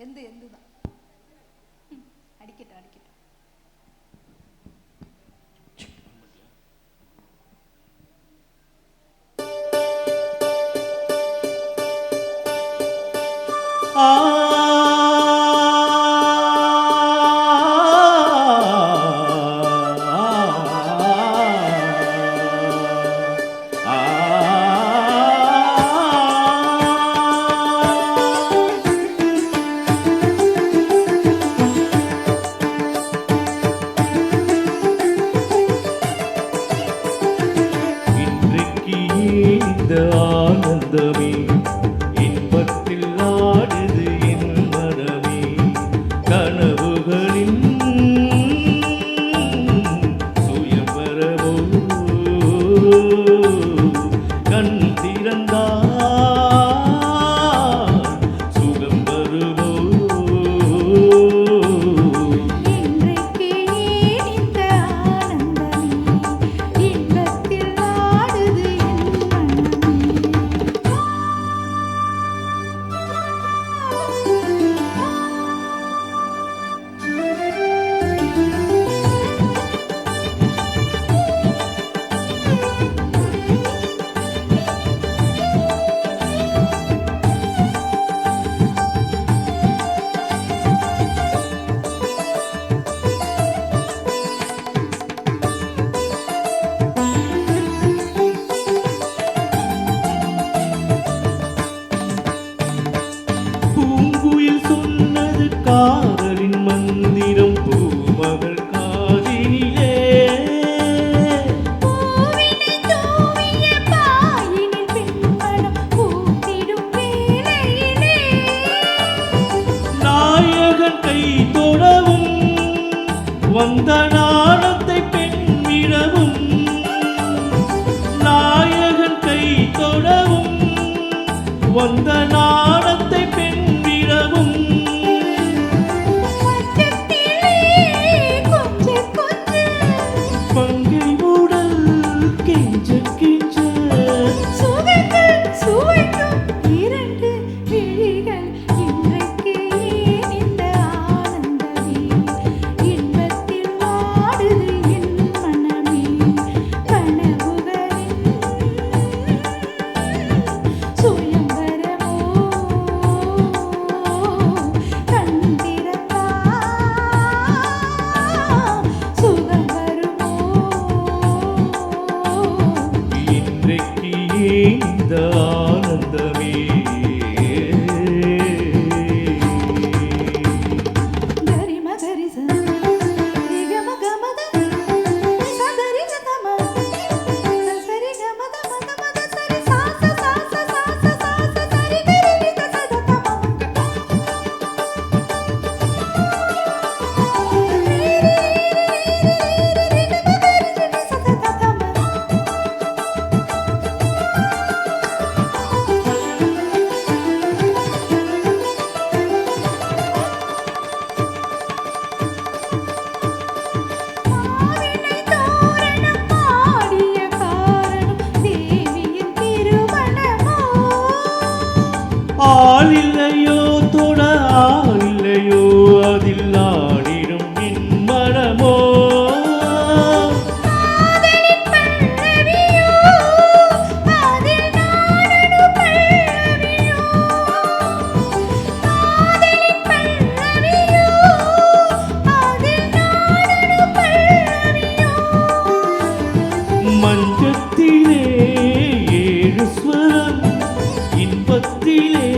எந்து தான் அடிக்கட்டும் அடிக்கட்டும். ஆனந்தமே இன்பத்தில் ஆடுது என் மனமே, கனவுகளின் சுயம்பரமோ கண் திறந்தா சுகம் வருமோ. காதலின் மந்திரம் பூமகள் காதினிலே நாயகன் கை தொடவும் வந்த நாணத்தை பெண்மிடவும், நாயகன் கை தொடவும் வந்த நாணத்தை பெண்மிடவும். பங்கை உடல் கெஞ்ச கெஞ்ச சுவைக்கும் இரண்டு விழிகள் இன்றைக்கு இந்த ஆனந்தமே, இன்பத்தில் ஆடுது என் மனமே, கனவுகளின் சுயம்பரமோ கண் திறந்தா சுகம் வருமோ. இன்றைக்கு இந்த ஆனந்தமே கரி மகரி சரி கம கமத சதரி கம சரி கமத மத மத சரி சாச சாச சாச சாச சரி கரி கசத கம மாவிலை தோரணம் பாடிய காரணம் தேவியின் திருமணமோ. ஆளில்லையோ தொட ஆளில்லையோ அதில் ஆடிடும் என் மனமோ. காதலின் பல்லவியோ அதில் நாடனு பல்லவியோ, காதலின் பல்லவியோ அதில் நாடனு பல்லவியோ. மஞ்சத்திலே ஏழு ஸ்வரம் இன்பத்திலே